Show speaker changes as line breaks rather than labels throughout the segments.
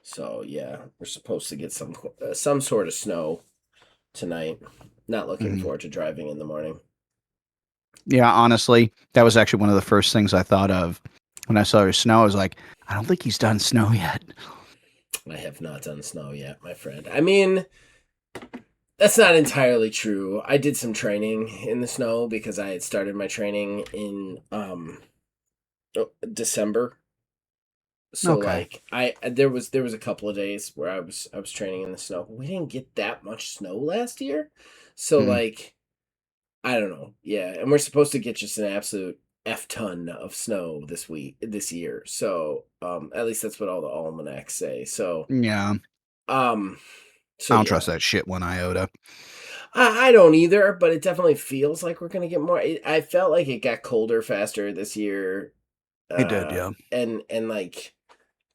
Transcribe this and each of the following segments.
So yeah, we're supposed to get some sort of snow tonight. Not looking
Mhm.
forward to driving in the morning.
Yeah, honestly, that was actually one of the first things I thought of when I saw there's snow. I was like, I don't think he's done snow yet.
I have not done snow yet, my friend. I mean, that's not entirely true. I did some training in the snow because I had started my training in December. So
Okay.
like there was a couple of days where I was training in the snow. We didn't get that much snow last year. So
Mm.
like I don't know. Yeah, and we're supposed to get just an absolute F ton of snow this year. So at least that's what all the almanacs say.
Yeah,
Um so
I don't trust
yeah.
that shit one iota.
I don't either, but it definitely feels like we're gonna get more. I felt like it got colder faster this year,
It did, yeah.
and like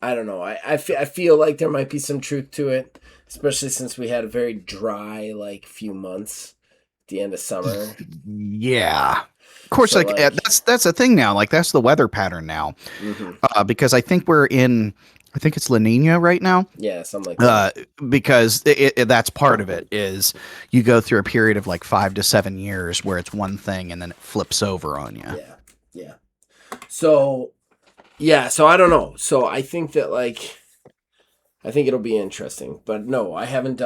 I don't know. I feel like there might be some truth to it, especially since we had a very dry like few months at the end of summer.
Yeah. Of course,
So
like
like,
that's the thing now. Like that's the weather pattern now.
hmm
Because I think we're in. I think it's La Nina right now.
yeah, something like that.
Uh, because that's part of it is you go through a period of like 5 to 7 years where it's one thing and then it flips over on you.
Yeah, yeah. So yeah, so I don't know. So I think that like I think it'll be interesting. But no, I haven't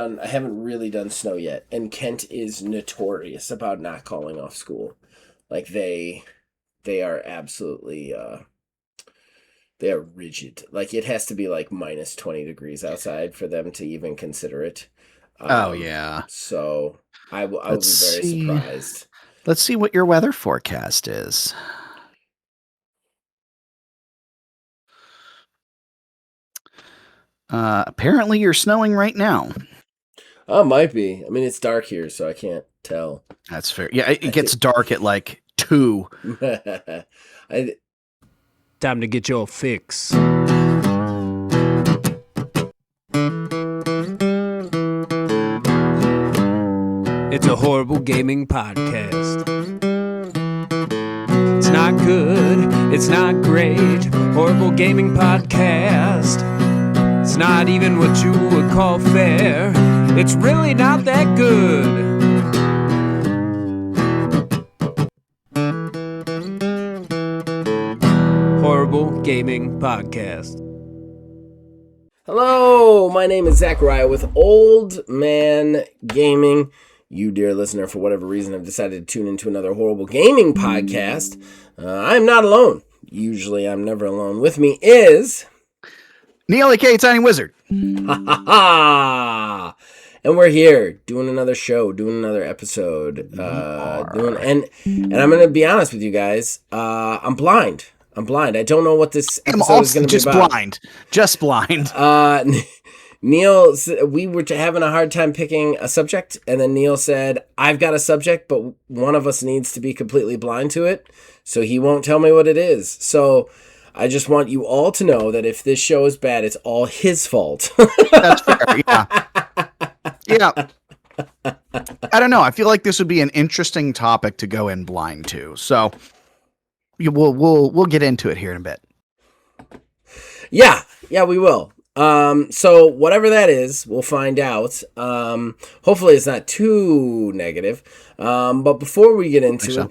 really done snow yet. And Kent is notorious about not calling off school. Like they are absolutely they are rigid. Like it has to be like minus 20 degrees outside for them to even consider it.
Oh yeah.
So I will
Let's
be very
see.
surprised.
Let's see what your weather forecast is. Apparently you're snowing right now.
Oh, it might be. I mean, it's dark here, so I can't tell.
That's fair. Yeah, it
I
gets
think
dark at like 2.
I
Time to get your fix. It's a horrible gaming podcast. It's not good, it's not great. Horrible gaming podcast. It's not even what you would call fair. It's really not that good. Horrible Gaming Podcast.
Hello, my name is Zachariah with Old Man Gaming. You, dear listener, for whatever reason, have decided to tune into another horrible gaming podcast. I'm not alone. Usually, I'm never alone. With me is
Neil, aka Tiny Wizard.
ha ha ha, and we're here doing another show, doing another episode, doing and I'm gonna be honest with you guys. I'm blind. I'm blind. I don't know what this
I'm
episode is
also
gonna be
just
about.
blind. Just blind.
Neil, we were having a hard time picking a subject, and then Neil said, I've got a subject, but one of us needs to be completely blind to it, so he won't tell me what it is. So I just want you all to know that if this show is bad, it's all his fault.
That's fair. Yeah. Yeah. I don't know. I feel like this would be an interesting topic to go in blind to. So we'll get into it here in a bit.
Yeah, we will. So whatever that is, we'll find out. Hopefully it's not too negative. But before we get into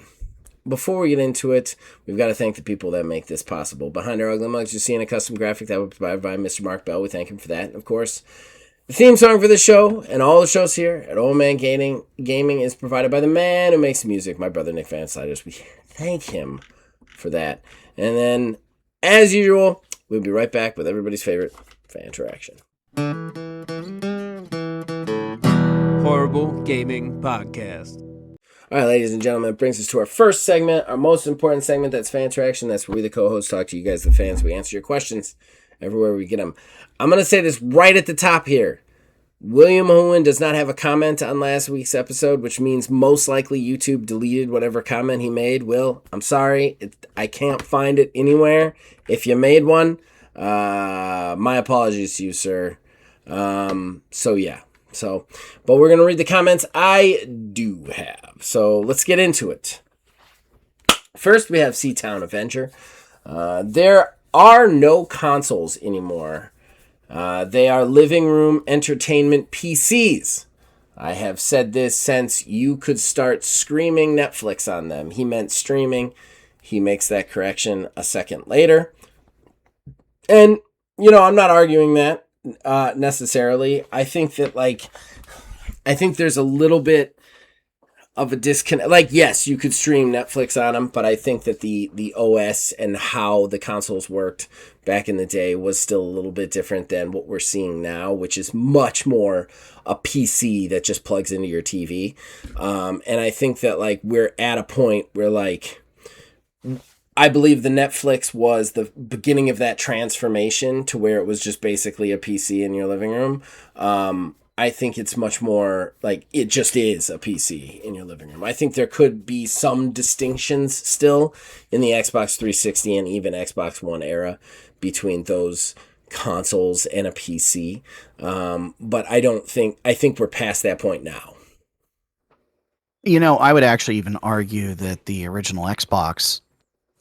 it, we've got to thank the people that make this possible. Behind our ugly mugs, you're seeing a custom graphic that was provided by Mr. Mark Bell. We thank him for that. And of course, the theme song for this show and all the shows here at Old Man Gaming is provided by the man who makes the music, my brother Nick Van Sliders. We thank him for that. And then, as usual, we'll be right back with everybody's favorite fan interaction.
Horrible Gaming Podcast.
All right, ladies and gentlemen, it brings us to our first segment, our most important segment. That's fan interaction. That's where we, the co-hosts, talk to you guys, the fans. We answer your questions everywhere we get them. I'm going to say this right at the top here. William Owen does not have a comment on last week's episode, which means most likely YouTube deleted whatever comment he made. Will, I'm sorry. I can't find it anywhere. If you made one, my apologies to you, sir. So yeah. But we're going to read the comments I do have. So let's get into it. First, we have Seatown Avenger. There are no consoles anymore. They are living room entertainment PCs. I have said this since you could start screaming Netflix on them. He meant streaming. He makes that correction a second later. And, I'm not arguing that necessarily. I think that, I think there's a little bit of a disconnect. Yes, you could stream Netflix on them, but I think that the OS and how the consoles worked back in the day was still a little bit different than what we're seeing now, which is much more a PC that just plugs into your TV. And I think that we're at a point where I believe the Netflix was the beginning of that transformation to where it was just basically a PC in your living room. I think it's much more it just is a PC in your living room. I think there could be some distinctions still in the Xbox 360 and even Xbox One era between those consoles and a PC. But I think we're past that point now.
I would actually even argue that the original Xbox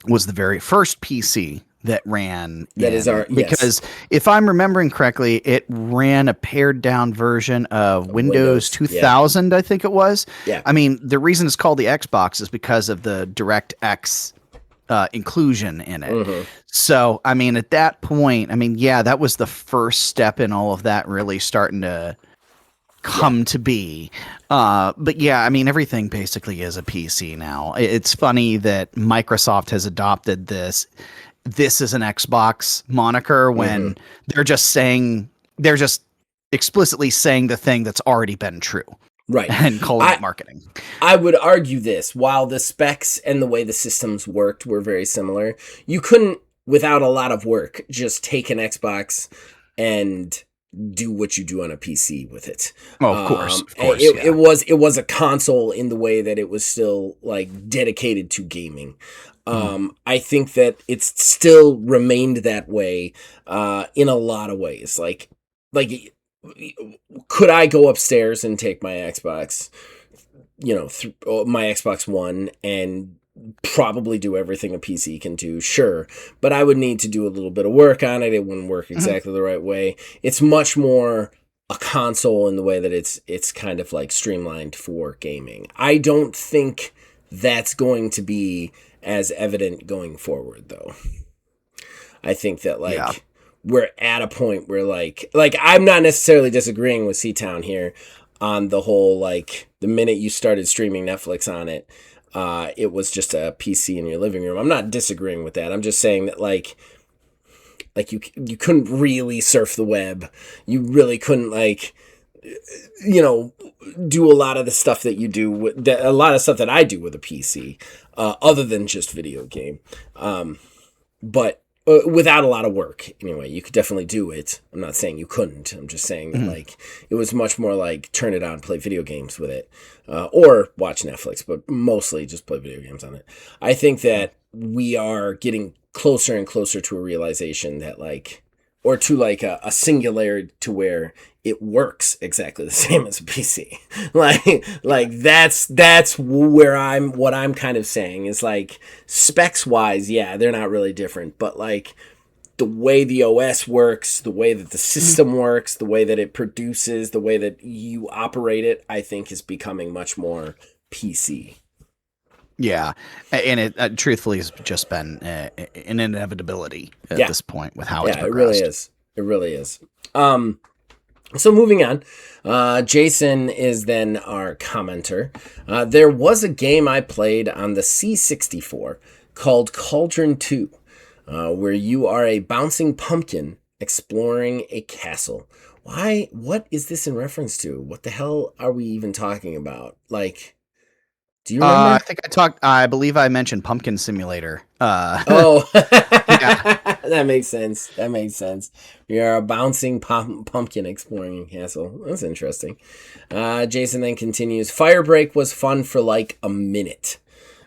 was the very first PC that ran because if I'm remembering correctly, it ran a pared down version of Windows 2000, yeah. I think it was.
Yeah.
I mean, the reason it's called the Xbox is because of the DirectX inclusion in it. Mm-hmm. So, I mean, at that point, that was the first step in all of that really starting to come to be. But yeah, everything basically is a PC now. It's funny that Microsoft has adopted this is an Xbox moniker when they're just explicitly saying the thing that's already been true.
Right.
And calling it marketing.
I would argue this. While the specs and the way the systems worked were very similar, you couldn't, without a lot of work, just take an Xbox and do what you do on a PC with it.
Oh, of course.
It was a console in the way that it was still dedicated to gaming. I think that it's still remained that way in a lot of ways. Could I go upstairs and take my Xbox, my Xbox One and probably do everything a PC can do? Sure. But I would need to do a little bit of work on it. It wouldn't work exactly the right way. It's much more a console in the way that it's kind of streamlined for gaming. I don't think that's going to be as evident going forward, though. I think that we're at a point where I'm not necessarily disagreeing with C-Town here on the whole the minute you started streaming Netflix on it, it was just a PC in your living room. I'm not disagreeing with that. I'm just saying that you couldn't really surf the web. You really couldn't do a lot of the stuff that you do a lot of stuff that I do with a PC, other than just video game. But without a lot of work, anyway, you could definitely do it. I'm not saying you couldn't. I'm just saying that it was much more turn it on, play video games with it, or watch Netflix, but mostly just play video games on it. I think that we are getting closer and closer to a realization that or to a singularity to where it works exactly the same as a PC. That's where what I'm kind of saying is specs wise, yeah, they're not really different, but the way the OS works, the way that the system works, the way that it produces, the way that you operate it, I think is becoming much more PC.
Yeah, and it truthfully has just been an inevitability at this point with how it's progressed.
It really is. So moving on, Jason is then our commenter. There was a game I played on the C64 called Cauldron 2, where you are a bouncing pumpkin exploring a castle. Why? What is this in reference to? What the hell are we even talking about? Do you remember?
I believe I mentioned Pumpkin Simulator.
Yeah. That makes sense. You're a bouncing pumpkin exploring a castle. That's interesting. Jason then continues, Firebreak was fun for a minute.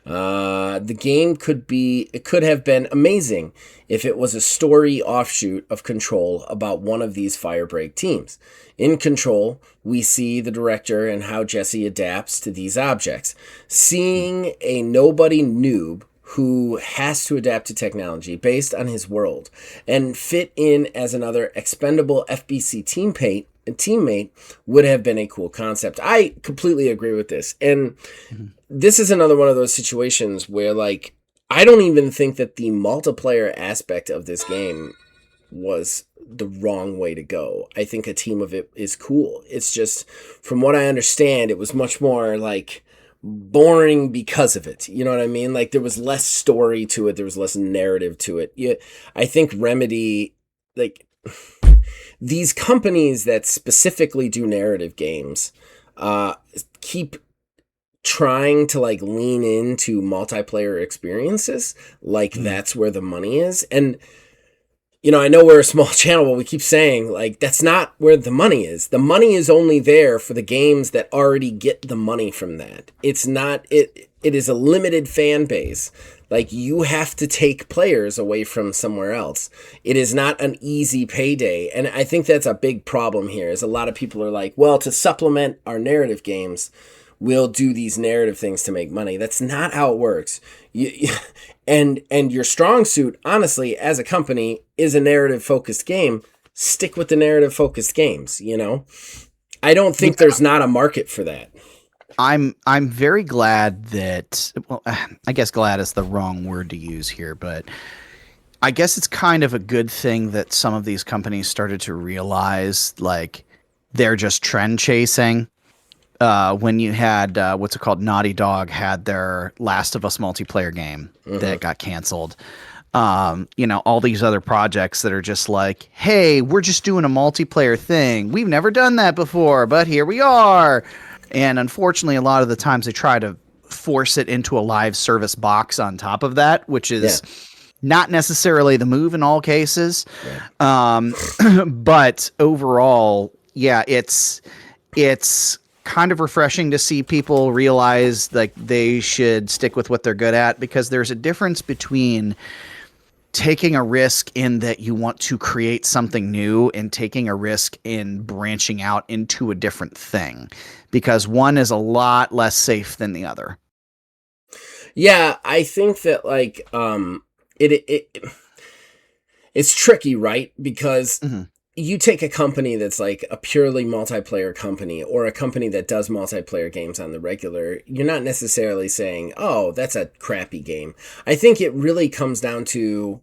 The game could have been amazing if it was a story offshoot of Control about one of these Firebreak teams. In Control, we see the director and how Jesse adapts to these objects. Seeing a nobody noob who has to adapt to technology based on his world and fit in as another expendable FBC teammate would have been a cool concept. I completely agree with this. And this is another one of those situations where, like, I don't even think that the multiplayer aspect of this game was the wrong way to go. I think a team of it is cool. It's just, from what I understand, it was much more like boring because of it. You know what I mean? Like, there was less story to it. There was less narrative to it. Yeah, I think Remedy, like, these companies that specifically do narrative games, keep trying to like lean into multiplayer experiences. Like, that's where the money is. And, you know, I know we're a small channel, but we keep saying, like, that's not where the money is. The money is only there for the games that already get the money from that. It's not, it is a limited fan base. Like, you have to take players away from somewhere else. It is not an easy payday. And I think that's a big problem here, is a lot of people are like, well, to supplement our narrative games, we'll do these narrative things to make money. That's not how it works. And your strong suit, honestly, as a company, is a narrative-focused game. Stick with the narrative-focused games, you know? I don't think there's not a market for that.
I'm very glad that, well, I guess glad is the wrong word to use here, but I guess it's kind of a good thing that some of these companies started to realize, like, they're just trend chasing. When you had, what's it called? Naughty Dog had their Last of Us multiplayer game that got canceled. You know, all these other projects that are just like, hey, we're just doing a multiplayer thing. We've never done that before, but here we are. And unfortunately, a lot of the times they try to force it into a live service box on top of that, which is not necessarily the move in all cases. But overall, yeah, it's kind of refreshing to see people realize like they should stick with what they're good at, because there's a difference between taking a risk in that you want to create something new and taking a risk in branching out into a different thing, because one is a lot less safe than the other.
Yeah, I think that like it's tricky, right? Because you take a company that's like a purely multiplayer company, or a company that does multiplayer games on the regular, you're not necessarily saying, oh, that's a crappy game. I think it really comes down to,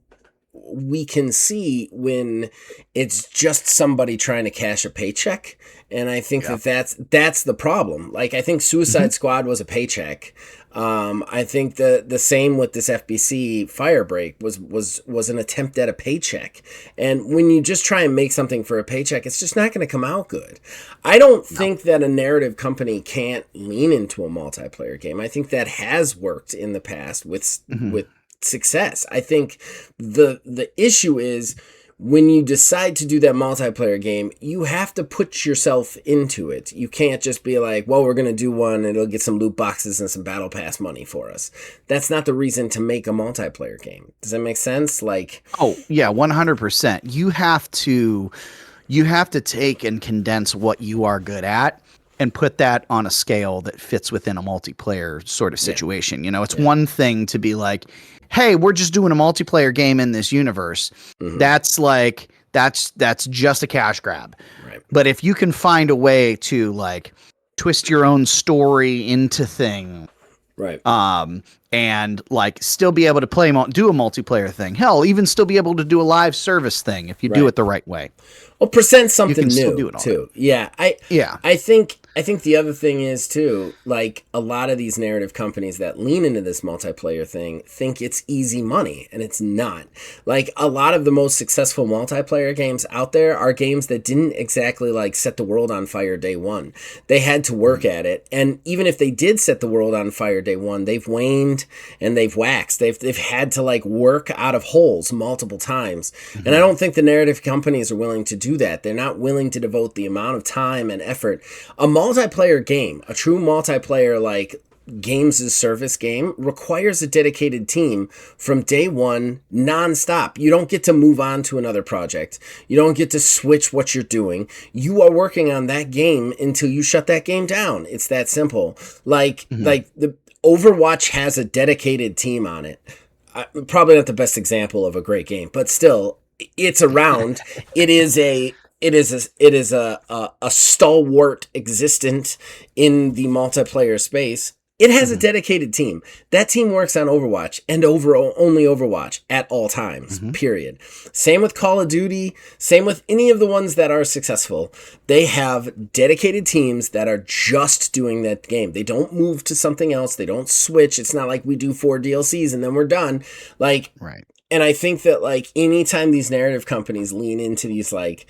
we can see when it's just somebody trying to cash a paycheck. And I think that's the problem. Like, I think Suicide Squad was a paycheck. I think the same with this FBC Firebreak was an attempt at a paycheck. And when you just try and make something for a paycheck, it's just not going to come out good. I don't think that a narrative company can't lean into a multiplayer game. I think that has worked in the past with success. I think the issue is, when you decide to do that multiplayer game, you have to put yourself into it. You can't just be like, well, we're going to do one and it'll get some loot boxes and some battle pass money for us. That's not the reason to make a multiplayer game. Does that make sense? Like,
oh yeah, 100%. You have to take and condense what you are good at and put that on a scale that fits within a multiplayer sort of situation. You know, it's one thing to be like, hey, we're just doing a multiplayer game in this universe. That's like, that's just a cash grab.
Right.
But if you can find a way to like twist your own story into thing,
right.
And like still be able to do a multiplayer thing, hell, even still be able to do a live service thing if you do it the right way.
Well, present something
still
new
do it all
too.
right.
I think the other thing is too, like, a lot of these narrative companies that lean into this multiplayer thing think it's easy money, and it's not. Like, a lot of the most successful multiplayer games out there are games that didn't exactly like set the world on fire day one. They had to work at it, and even if they did set the world on fire day one, they've waned and they've waxed. They've had to like work out of holes multiple times, and I don't think the narrative companies are willing to do that. They're not willing to devote the amount of time and effort. A multiplayer game, a true multiplayer like games as service game, requires a dedicated team from day one, nonstop. You don't get to move on to another project. You don't get to switch what you're doing. You are working on that game until you shut that game down. It's that simple. Overwatch has a dedicated team on it. Probably not the best example of a great game, but still, it's around. It is a stalwart existent in the multiplayer space. It has a dedicated team. That team works on Overwatch and only Overwatch at all times, period. Same with Call of Duty, same with any of the ones that are successful. They have dedicated teams that are just doing that game. They don't move to something else. They don't switch. It's not like we do 4 DLCs and then we're done. Like,
Right.
And I think that, like, anytime these narrative companies lean into these, like,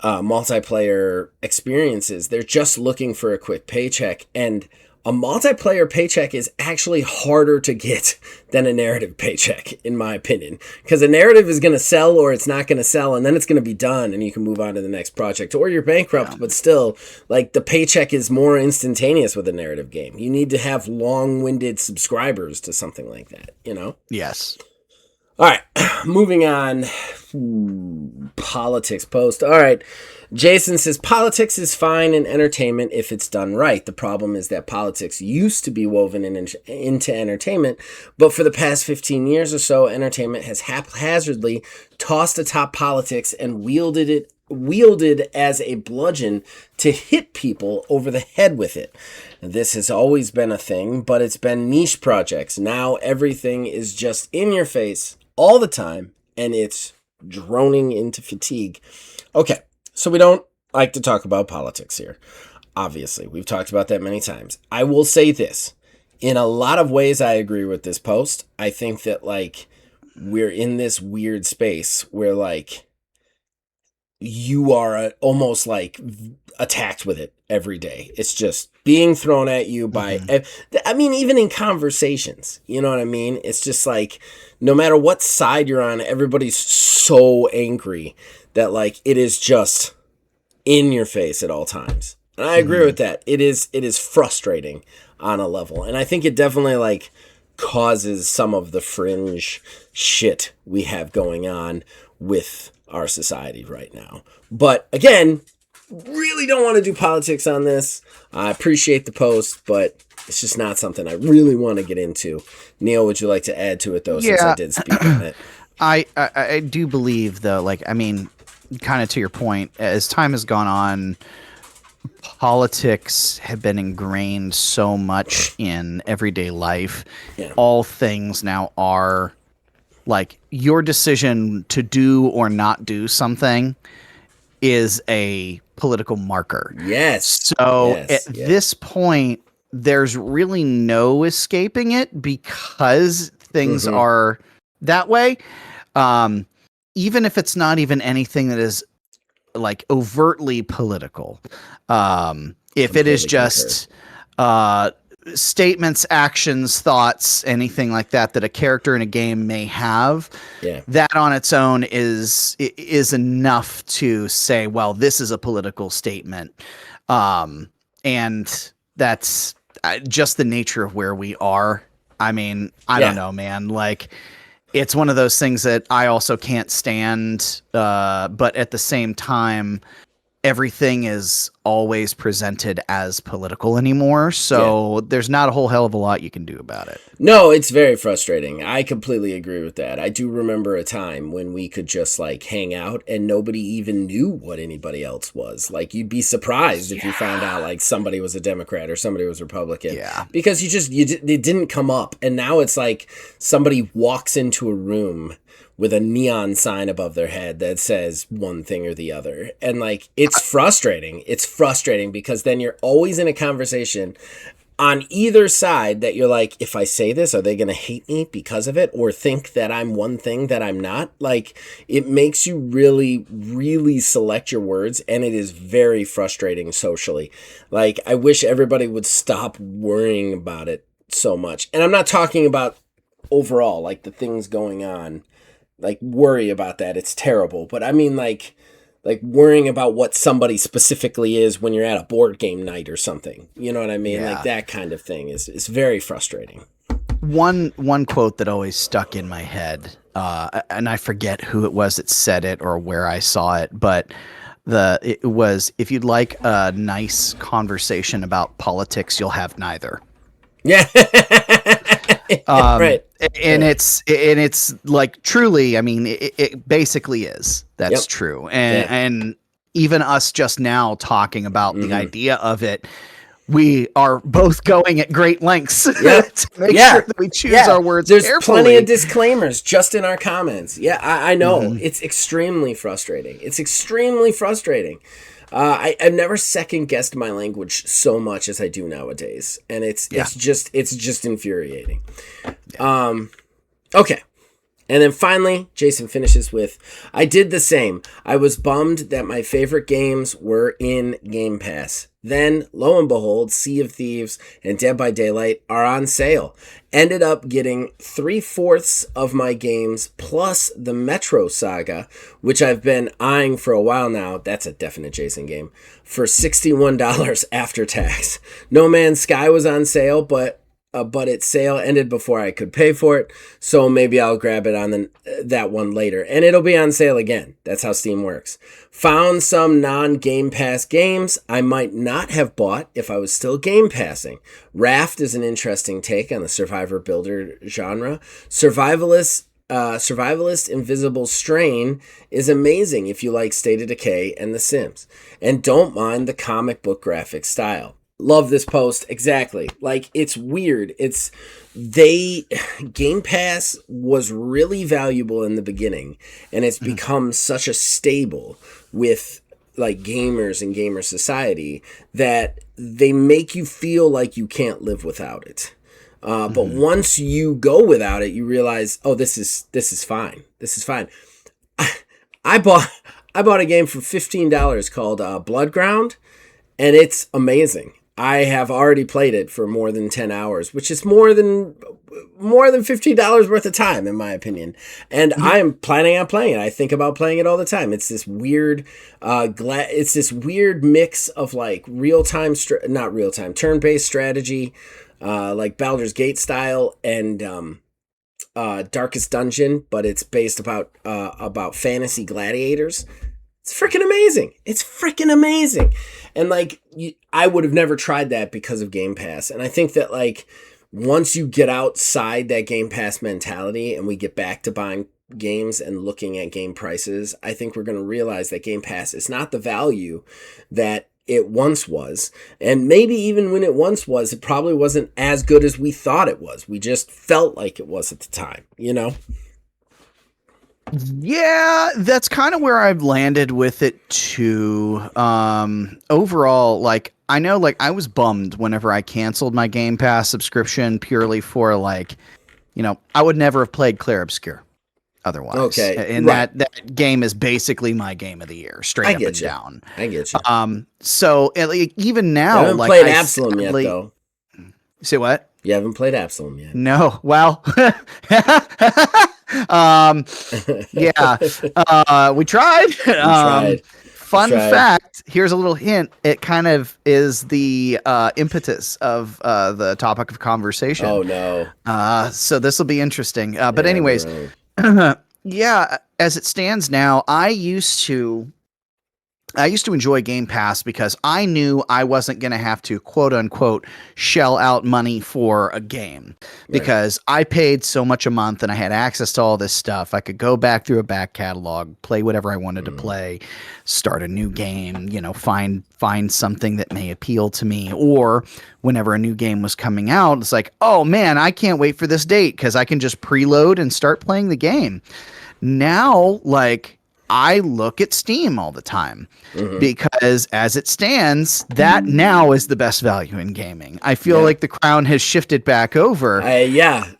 multiplayer experiences, they're just looking for a quick paycheck. And a multiplayer paycheck is actually harder to get than a narrative paycheck, in my opinion, because a narrative is going to sell or it's not going to sell, and then it's going to be done and you can move on to the next project, or you're bankrupt. But still, like, the paycheck is more instantaneous with a narrative game. You need to have long-winded subscribers to something like that, you know?
Yes.
All right, moving on. Politics post. All right. Jason says, politics is fine in entertainment if it's done right. The problem is that politics used to be woven into entertainment, but for the past 15 years or so, entertainment has haphazardly tossed atop politics and wielded as a bludgeon to hit people over the head with it. This has always been a thing, but it's been niche projects. Now everything is just in your face all the time, and it's droning into fatigue. Okay. So we don't like to talk about politics here. Obviously, we've talked about that many times. I will say this. In a lot of ways, I agree with this post. I think that, like, we're in this weird space where, like, you are almost, like, attacked with it every day. It's just being thrown at you by, I mean, even in conversations, you know what I mean? It's just like, no matter what side you're on, everybody's so angry that, like, it is just in your face at all times. And I agree with that. It is frustrating on a level. And I think it definitely, like, causes some of the fringe shit we have going on with our society right now. But again, really don't want to do politics on this. I appreciate the post, but it's just not something I really want to get into. Neil, would you like to add to it, though, since I did speak on it?
I do believe, though, like, I mean, kind of to your point, as time has gone on, politics have been ingrained so much in everyday life. Yeah. All things now are, like, your decision to do or not do something is a political marker.
Yes.
So at this point, there's really no escaping it because things are that way. Even if it's not even anything that is, like, overtly political. If it is just statements, actions, thoughts, anything like that a character in a game may have, that on its own is enough to say, well, this is a political statement. And that's just the nature of where we are. I mean, I don't know, man. Like, it's one of those things that I also can't stand, but at the same time, everything is always presented as political anymore, so there's not a whole hell of a lot you can do about it.
No, it's very frustrating. I completely agree with that. I do remember a time when we could just, like, hang out and nobody even knew what anybody else was. Like, you'd be surprised if you found out, like, somebody was a Democrat or somebody was Republican. Yeah. Because it didn't come up. And now it's like somebody walks into a room with a neon sign above their head that says one thing or the other. And, like, it's frustrating. It's frustrating because then you're always in a conversation on either side that you're like, if I say this, are they going to hate me because of it or think that I'm one thing that I'm not? Like, it makes you really, really select your words, and it is very frustrating socially. Like, I wish everybody would stop worrying about it so much. And I'm not talking about overall, like, the things going on. Like, worry about that. It's terrible. But I mean, like worrying about what somebody specifically is when you're at a board game night or something. You know what I mean? Yeah. Like, that kind of thing is very frustrating.
One quote that always stuck in my head, and I forget who it was that said it or where I saw it, but it was, if you'd like a nice conversation about politics, you'll have neither.
Yeah. Right.
And it's like truly, I mean, it basically is. That's
Yep.
true. And even us just now talking about the idea of it, we are both going at great lengths to make sure that we choose our words
There's
carefully.
plenty of disclaimers just in our comments. Yeah, I know. It's extremely frustrating. It's extremely frustrating. I've never second guessed my language so much as I do nowadays, and it's just infuriating. Okay. And then finally, Jason finishes with, I did the same. I was bummed that my favorite games were in Game Pass. Then, lo and behold, Sea of Thieves and Dead by Daylight are on sale. Ended up getting 3/4 of my games plus the Metro Saga, which I've been eyeing for a while now. That's a definite Jason game. For $61 after tax. No Man's Sky was on sale, but its sale ended before I could pay for it, so maybe I'll grab it on that one later. And it'll be on sale again. That's how Steam works. Found some non-Game Pass games I might not have bought if I was still Game Passing. Raft is an interesting take on the survivor builder genre. Survivalist Invisible Strain is amazing if you like State of Decay and The Sims, and don't mind the comic book graphic style. Love this post. Exactly. Like, it's weird. Game Pass was really valuable in the beginning, and it's become such a staple with like gamers and gamer society that they make you feel like you can't live without it. But once you go without it, you realize, oh, this is fine. This is fine. I bought a game for $15 called Bloodground, and it's amazing. I have already played it for more than 10 hours, which is more than $15 worth of time, in my opinion. And I am planning on playing it. I think about playing it all the time. It's this weird, mix of like turn-based strategy, like Baldur's Gate style, and Darkest Dungeon, but it's based about fantasy gladiators. It's freaking amazing. It's freaking amazing. And like, I would have never tried that because of Game Pass. And I think that like, once you get outside that Game Pass mentality and we get back to buying games and looking at game prices, I think we're going to realize that Game Pass is not the value that it once was. And maybe even when it once was, it probably wasn't as good as we thought it was. We just felt like it was at the time, you know?
Yeah, that's kind of where I've landed with it too. Overall, like, I know, like, I was bummed whenever I canceled my Game Pass subscription purely for, like, you know, I would never have played Clair Obscur otherwise.
Okay.
And that game is basically my game of the year, straight up and down.
I get you.
So like, even now,
I haven't
like,
played Absalom yet, though.
Say what?
You haven't played Absalom yet.
No. Well, we tried. Fun fact, here's a little hint. It kind of is the impetus of the topic of conversation.
Oh, no.
So this will be interesting. But anyways, yeah, as it stands now, I used to enjoy Game Pass because I knew I wasn't going to have to, quote unquote, shell out money for a game because I paid so much a month and I had access to all this stuff. I could go back through a back catalog, play whatever I wanted to play, start a new game, you know, find something that may appeal to me. Or whenever a new game was coming out, it's like, oh man, I can't wait for this date because I can just preload and start playing the game. Now, like, I look at Steam all the time because as it stands, that now is the best value in gaming. I feel like the crown has shifted back over.
I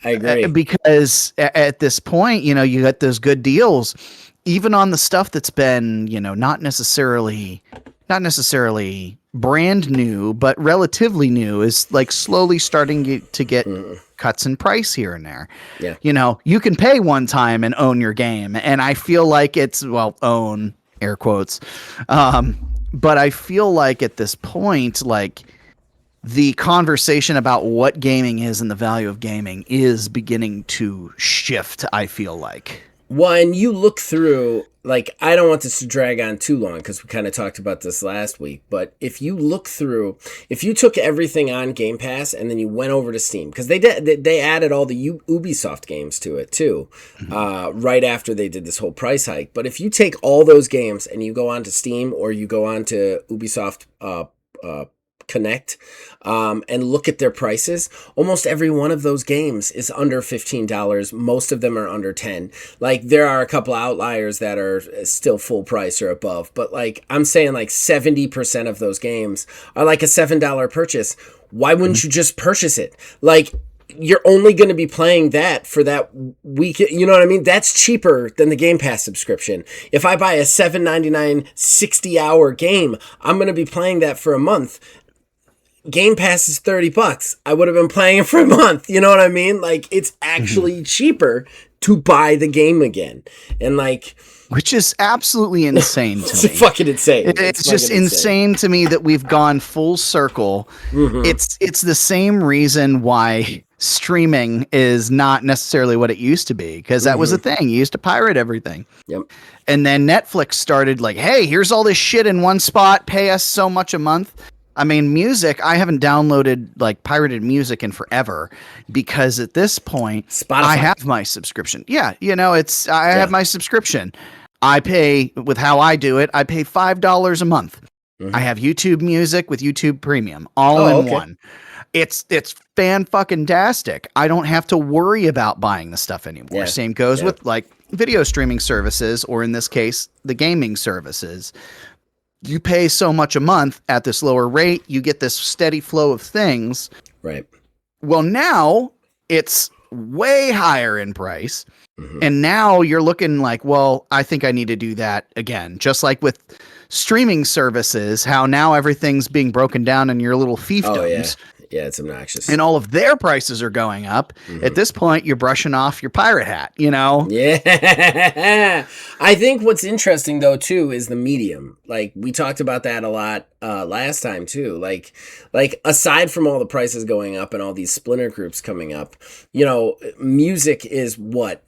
agree.
Because at this point, you know, you got those good deals, even on the stuff that's been, you know, not necessarily brand new, but relatively new, is like slowly starting to get cuts in price here and there.
Yeah.
You know, you can pay one time and own your game. And I feel like it's, well, own, air quotes. But I feel like at this point, like, the conversation about what gaming is and the value of gaming is beginning to shift, I feel like.
When you look through, like, I don't want this to drag on too long because we kind of talked about this last week, but if you look through, if you took everything on Game Pass and then you went over to Steam, because they added all the Ubisoft games to it too, right after they did this whole price hike. But if you take all those games and you go on to Steam or you go on to Ubisoft Connect and look at their prices, almost every one of those games is under $15. Most of them are under 10. Like, there are a couple outliers that are still full price or above, but like I'm saying, like 70% of those games are like a $7 purchase. Why wouldn't you just purchase it? Like, you're only going to be playing that for that week. You know what I mean? That's cheaper than the Game Pass subscription. If I buy a $7.99 60-hour game, I'm going to be playing that for a month. Game Pass is $30. I would have been playing it for a month. You know what I mean? Like, it's actually cheaper to buy the game again. And like,
which is absolutely insane to
it's
me.
fucking insane.
It's just insane to me that we've gone full circle. It's the same reason why streaming is not necessarily what it used to be, because that was the thing. You used to pirate everything.
Yep.
And then Netflix started like, hey, here's all this shit in one spot. Pay us so much a month. I mean, music, I haven't downloaded like pirated music in forever because at this point,
Spotify.
I have my subscription. Yeah. You know, I have my subscription. I pay, with how I do it, I pay $5 a month. I have YouTube Music with YouTube Premium all in one. It's fan-fucking-tastic. I don't have to worry about buying the stuff anymore.
Yeah.
Same goes with like video streaming services, or in this case, the gaming services. You pay so much a month at this lower rate, you get this steady flow of things.
Right.
Well, now it's way higher in price. And now you're looking like, well, I think I need to do that again. Just like with streaming services, how now everything's being broken down in your little fiefdoms.
Oh, yeah. Yeah, it's obnoxious.
And all of their prices are going up. At this point, you're brushing off your pirate hat, you know?
Yeah. I think what's interesting, though, too, is the medium. Like, we talked about that a lot last time, too. Like, aside from all the prices going up and all these splinter groups coming up, you know, music is what?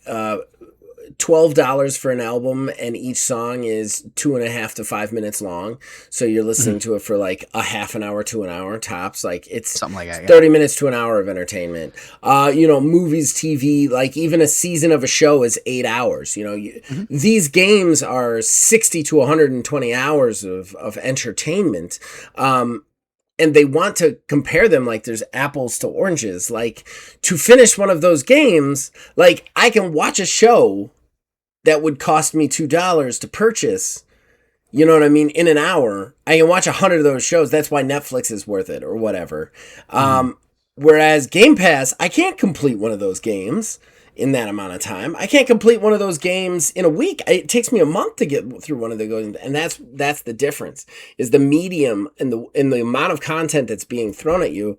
$12 for an album, and each song is 2.5 to 5 minutes long. So you're listening to it for like a half an hour to an hour tops. Like, it's
Something like that,
30 minutes to an hour of entertainment. You know, movies, TV, like even a season of a show is 8 hours. You know, these games are 60 to 120 hours of entertainment. And they want to compare them like there's apples to oranges. Like, to finish one of those games, like, I can watch a show that would cost me $2 to purchase, you know what I mean, in an hour. I can watch 100 of those shows. That's why Netflix is worth it, or whatever. Whereas Game Pass, I can't complete one of those games in that amount of time. I can't complete one of those games in a week. It takes me a month to get through one of the games, and that's the difference, is the medium and the amount of content that's being thrown at you.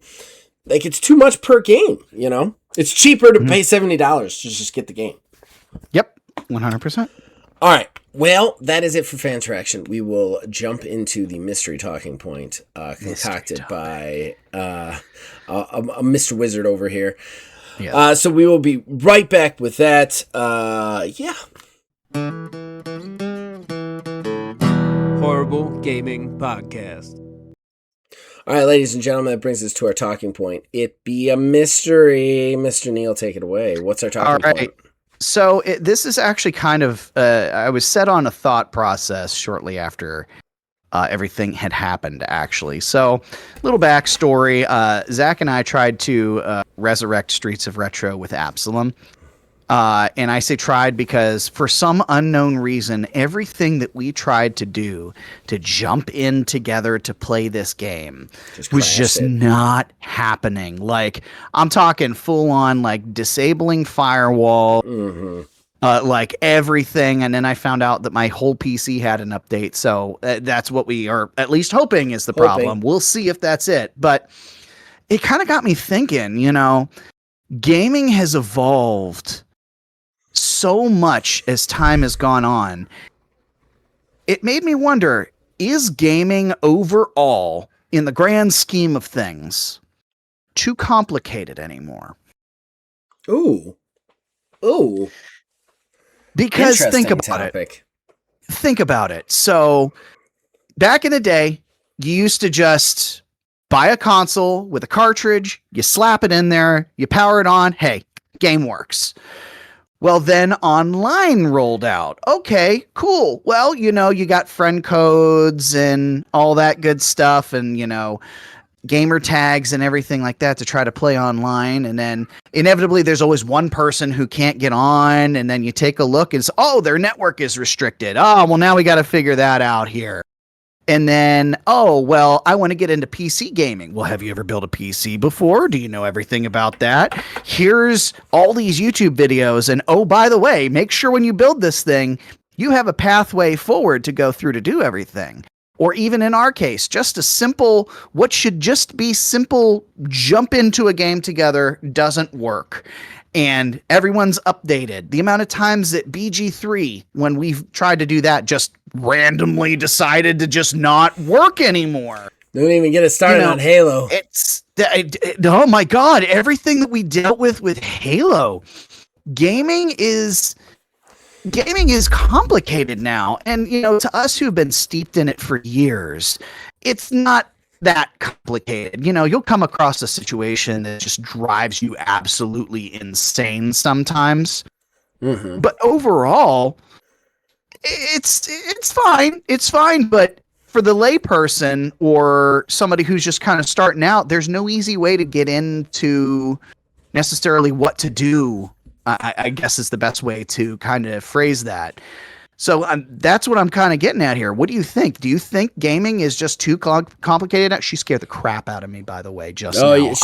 Like, it's too much per game, you know? It's cheaper to pay $70 to just get the game.
Yep. 100%.
All right. Well, that is it for Fanteraction. We will jump into the mystery talking point concocted by a Mr. Wizard over here.
Yeah.
So we will be right back with that. Yeah.
Horrible Gaming Podcast.
All right, ladies and gentlemen, that brings us to our talking point. It be a mystery. Mr. Neil, take it away. What's our talking point?
So this is actually kind of, I was set on a thought process shortly after everything had happened, actually. So, little backstory. Zach and I tried to resurrect Streets of Retro with Absalom. And I say tried because for some unknown reason, everything that we tried to do to jump in together to play this game was just not happening. Like, I'm talking full on, like, disabling firewall, like everything. And then I found out that my whole PC had an update. So that's what we are at least hoping is the problem. We'll see if that's it. But it kind of got me thinking, you know, gaming has evolved so much as time has gone on. It made me wonder, is gaming overall, in the grand scheme of things, too complicated anymore?
Ooh.
Because think
Interesting
about it.
topic.
Think about it. So back in the day, you used to just buy a console with a cartridge, you slap it in there, you power it on, hey, game works. Well, then online rolled out. Okay, cool. Well, you got friend codes and all that good stuff and, gamer tags and everything like that to try to play online. And then inevitably there's always one person who can't get on. And then you take a look and say, their network is restricted. Oh, well, now we got to figure that out here. And then, I want to get into PC gaming. Well, have you ever built a PC before? Do you know everything about that? Here's all these YouTube videos. And by the way, make sure when you build this thing, you have a pathway forward to go through to do everything. Or even in our case, just a simple, what should just be simple, jump into a game together doesn't work. And everyone's updated. The amount of times that BG3, when we've tried to do that, just randomly decided to just not work anymore.
Don't even get us started on Halo.
Oh my God, everything that we dealt with Halo. Gaming is complicated now. And, to us who've been steeped in it for years, it's not that complicated. You'll come across a situation that just drives you absolutely insane sometimes. Mm-hmm. But overall, it's fine. It's fine. But for the layperson or somebody who's just kind of starting out, there's no easy way to get into necessarily what to do. I guess is the best way to kind of phrase that. So that's what I'm kind of getting at here. What do you think? Do you think gaming is just too complicated? She scared the crap out of me, by the way. Just now.
You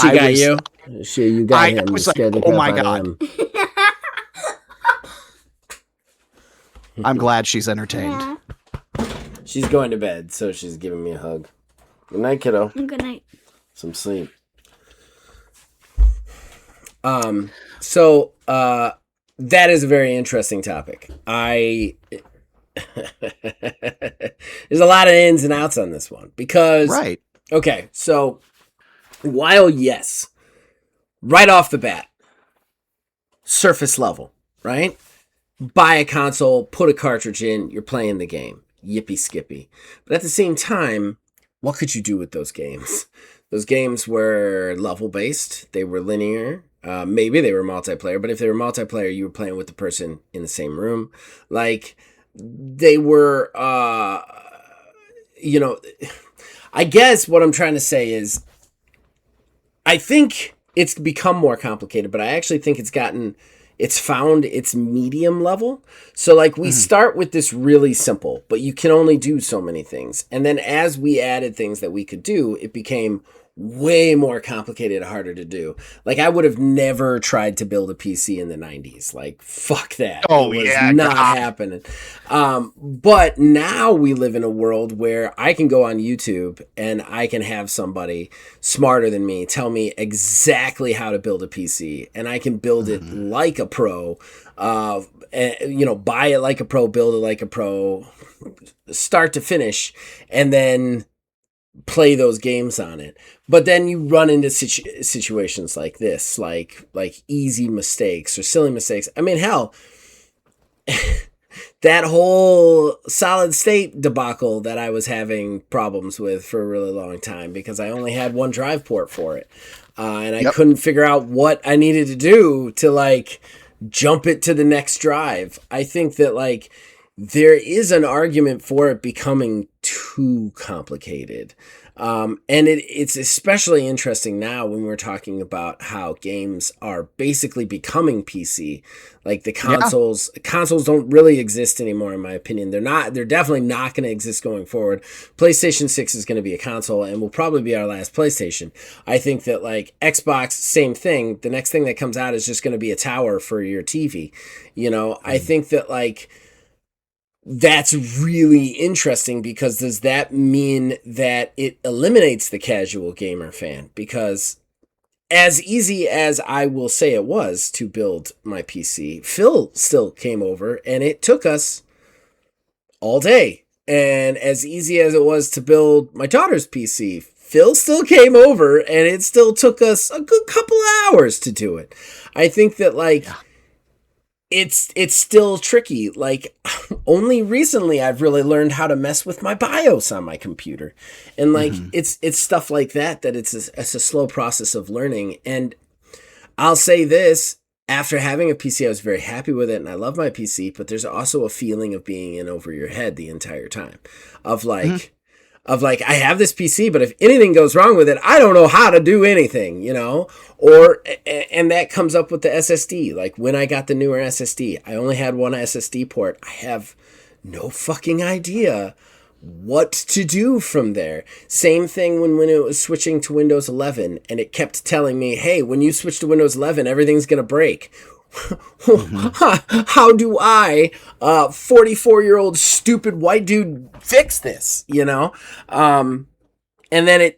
got him.
I was like, oh my God. I'm glad she's entertained.
Yeah.
She's going to bed, so she's giving me a hug. Good night, kiddo.
Good night.
Some sleep. So that is a very interesting topic. There's a lot of ins and outs on this one because,
right.
Okay. So while yes, right off the bat, surface level, right? Buy a console, put a cartridge in, you're playing the game. Yippee skippy. But at the same time, what could you do with those games? Those games were level based. They were linear. Maybe they were multiplayer, but if they were multiplayer, you were playing with the person in the same room. Like, they were, I guess what I'm trying to say is, I think it's become more complicated, but I actually think it's found its medium level. So, like, we start with this really simple, but you can only do so many things. And then as we added things that we could do, it became way more complicated, harder to do. Like, I would have never tried to build a PC in the 90s. Like, fuck that.
Oh,
it was
yeah,
not
God.
happening. But now we live in a world where I can go on YouTube and I can have somebody smarter than me tell me exactly how to build a PC, and I can build it like a pro. Buy it like a pro, build it like a pro, start to finish, and then play those games on it. But then you run into situations like this, like easy mistakes or silly mistakes. I mean, hell, that whole solid state debacle that I was having problems with for a really long time because I only had one drive port for it. And I couldn't figure out what I needed to do to, like, jump it to the next drive. I think that, like, there is an argument for it becoming too complicated. And it's especially interesting now when we're talking about how games are basically becoming PC. Like, the consoles don't really exist anymore, in my opinion. They're definitely not going to exist going forward. PlayStation 6 is going to be a console and will probably be our last PlayStation. I think that, like, Xbox, same thing. The next thing that comes out is just going to be a tower for your TV. I think that, like, that's really interesting because does that mean that it eliminates the casual gamer fan? Because as easy as I will say it was to build my PC, Phil still came over and it took us all day. And as easy as it was to build my daughter's PC, Phil still came over and it still took us a good couple of hours to do it. I think that, like, it's still tricky. Like, only recently I've really learned how to mess with my BIOS on my computer, and like it's stuff like that it's a slow process of learning. And I'll say this: after having a PC, I was very happy with it, and I love my PC. But there's also a feeling of being in over your head the entire time, of like. Of like, I have this PC, but if anything goes wrong with it, I don't know how to do anything, you know? And that comes up with the SSD. Like, when I got the newer SSD, I only had one SSD port. I have no fucking idea what to do from there. Same thing when it was switching to Windows 11, and it kept telling me, hey, when you switch to Windows 11, everything's going to break. How do I, 44-year-old stupid white dude, fix this? You know, and then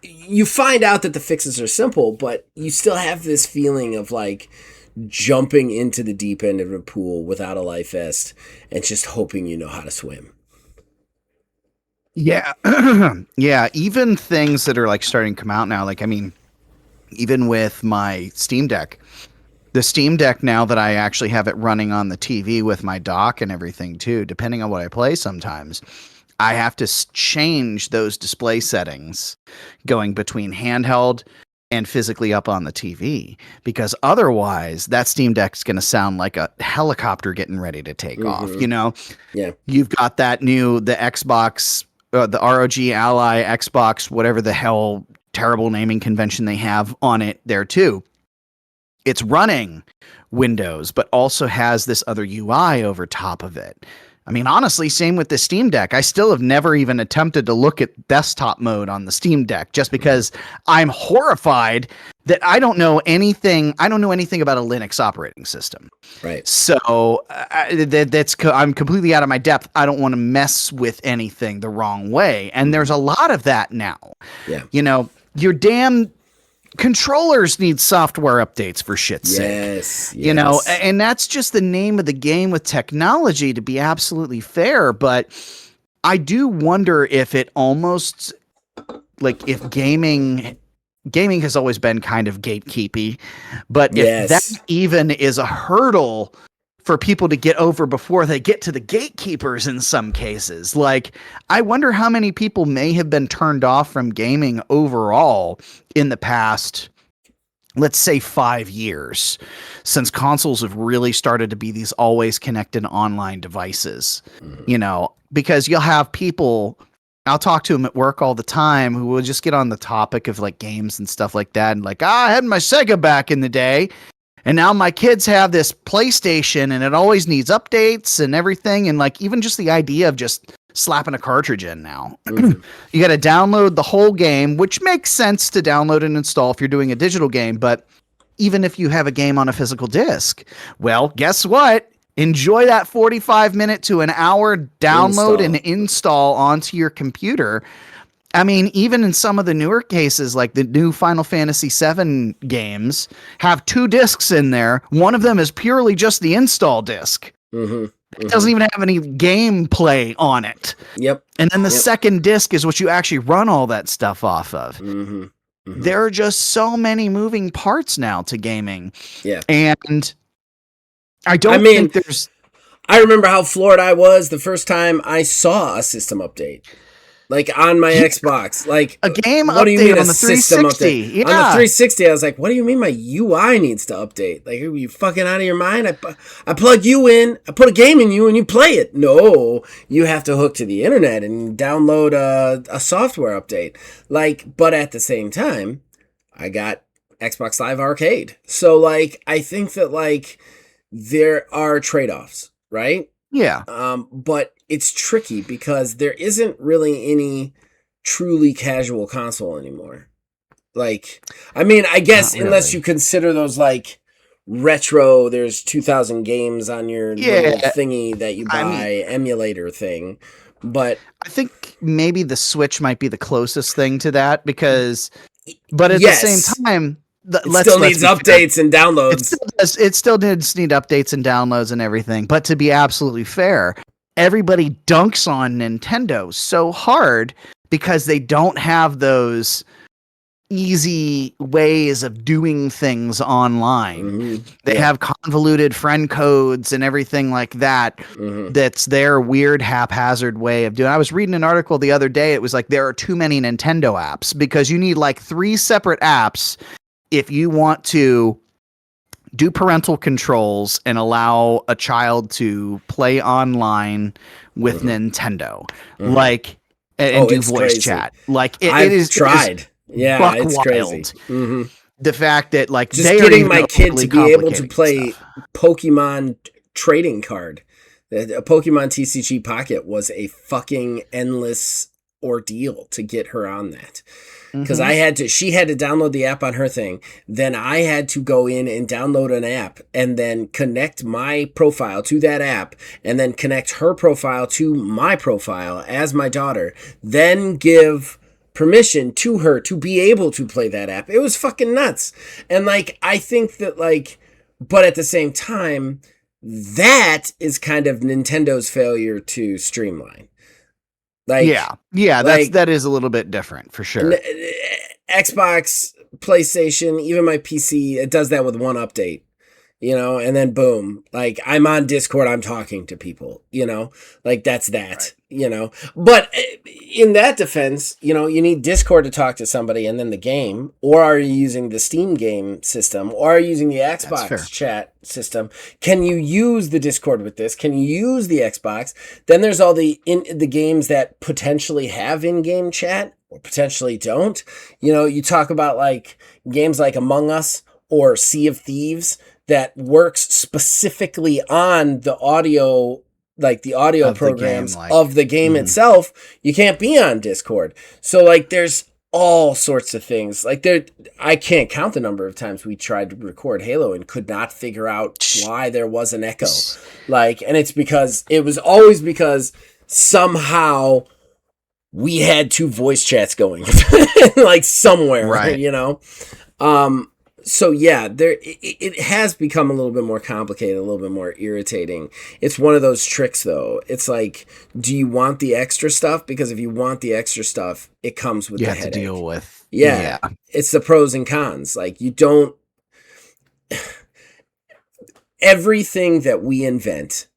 you find out that the fixes are simple, but you still have this feeling of like jumping into the deep end of a pool without a life vest and just hoping you know how to swim.
Yeah, yeah. Even things that are like starting to come out now, like I mean, even with my Steam Deck. The Steam Deck, now that I actually have it running on the TV with my dock and everything too, depending on what I play sometimes, I have to change those display settings going between handheld and physically up on the TV, because otherwise that Steam Deck's going to sound like a helicopter getting ready to take off, you know?
Yeah.
You've got the Xbox, the ROG Ally Xbox, whatever the hell terrible naming convention they have on it there too. It's running Windows, but also has this other UI over top of it. I mean, honestly, same with the Steam Deck. I still have never even attempted to look at desktop mode on the Steam Deck, just because I'm horrified that I don't know anything. I don't know anything about a Linux operating system.
Right.
So I'm completely out of my depth. I don't want to mess with anything the wrong way. And there's a lot of that now.
Yeah.
You know, your damn controllers need software updates, for shit's sake.
Yes.
You know, and that's just the name of the game with technology, to be absolutely fair. But I do wonder if it almost, like, if gaming has always been kind of gatekeepy, but if that even is a hurdle for people to get over before they get to the gatekeepers in some cases. Like, I wonder how many people may have been turned off from gaming overall in the past, let's say 5 years, since consoles have really started to be these always connected online devices, you know, because you'll have people, I'll talk to them at work all the time, who will just get on the topic of like games and stuff like that. And like, I had my Sega back in the day, and now my kids have this PlayStation and it always needs updates and everything. And like, even just the idea of just slapping a cartridge in now, you got to download the whole game, which makes sense to download and install if you're doing a digital game. But even if you have a game on a physical disc, well, guess what? Enjoy that 45-minute to an hour download and install onto your computer. I mean, even in some of the newer cases, like the new Final Fantasy VII games, have 2 discs in there. One of them is purely just the install disc. It doesn't even have any gameplay on it.
Yep.
And then the second disc is what you actually run all that stuff off of. There are just so many moving parts now to gaming.
Yeah.
And I think there's...
I remember how floored I was the first time I saw a system update. Like, on my Xbox, like
a game
what
update
do you mean
on the 360.
Yeah. On the 360, I was like, what do you mean my UI needs to update? Like, are you fucking out of your mind? I plug you in, I put a game in you, and you play it. No, you have to hook to the internet and download a software update. Like, but at the same time, I got Xbox Live Arcade. So, like, I think that, like, there are trade-offs, right?
Yeah.
But it's tricky because there isn't really any truly casual console anymore. Like, I mean, I guess unless you consider those like retro, there's 2,000 games on your little thingy that you buy, emulator thing. But
I think maybe the Switch might be the closest thing to that, because, but at the same time,
it still needs updates and downloads.
It still does need updates and downloads and everything. But to be absolutely fair, everybody dunks on Nintendo so hard because they don't have those, easy ways of doing things online.
Mhm.
They
Yeah.
have convoluted friend codes and everything like that.
Mhm.
That's their weird haphazard way of doing. I was reading an article the other day. It was like there are too many Nintendo apps because you need like 3 separate apps if you want to do parental controls and allow a child to play online with Nintendo, like and
Oh,
do
it's
voice
crazy.
chat. Like
I've
it is
tried. Yeah,
buck
it's crazy.
wild.
Mhm.
The fact that like
Just
they are
getting
even
my kid
overly
to be able to
complicating
play
stuff.
Pokemon trading card. A Pokemon TCG Pocket was a fucking endless ordeal to get her on that. Because she had to download the app on her thing. Then I had to go in and download an app and then connect my profile to that app and then connect her profile to my profile as my daughter. Then give permission to her to be able to play that app. It was fucking nuts. And like, I think that like, but at the same time, that is kind of Nintendo's failure to streamline. Like,
that is a little bit different for sure.
Xbox, PlayStation, even my PC, it does that with one update, and then boom, like I'm on Discord, I'm talking to people, like that's that, right. But in that defense, you need Discord to talk to somebody and then the game, or are you using the Steam game system, or are you using the Xbox chat system? Can you use the Discord with this? Can you use the Xbox? Then there's all the games that potentially have in-game chat or potentially don't. You talk about like games like Among Us or Sea of Thieves that works specifically on the audio, like the audio
Of
programs
the game,
of the game itself. You can't be on Discord. So like there's all sorts of things. Like I can't count the number of times we tried to record Halo and could not figure out why there was an echo. And it was always because somehow we had 2 voice chats going like somewhere,
right.
So yeah, it has become a little bit more complicated, a little bit more irritating. It's one of those tricks though. It's like, do you want the extra stuff? Because if you want the extra stuff, it comes with the headache. You have to
deal with.
Yeah. It's the pros and cons. Like you don't, everything that we invent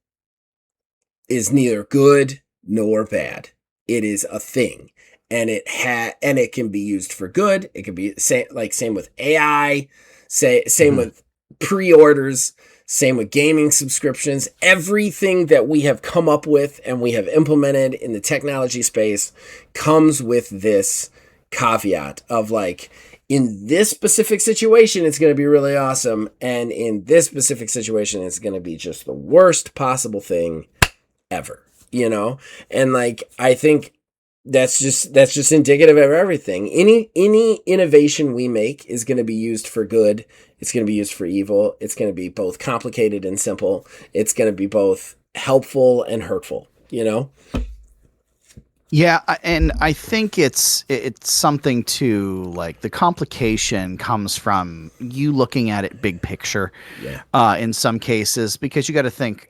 is neither good nor bad. It is a thing. And it can be used for good. It can be same with AI, same with pre-orders, same with gaming subscriptions. Everything that we have come up with and we have implemented in the technology space comes with this caveat of like, in this specific situation, it's going to be really awesome. And in this specific situation, it's going to be just the worst possible thing ever, And like, I think that's just indicative of everything. Any innovation we make is going to be used for good. It's going to be used for evil. It's going to be both complicated and simple. It's going to be both helpful and hurtful,
Yeah, and I think it's something to like the complication comes from you looking at it big picture.
Yeah.
In some cases, because you got to think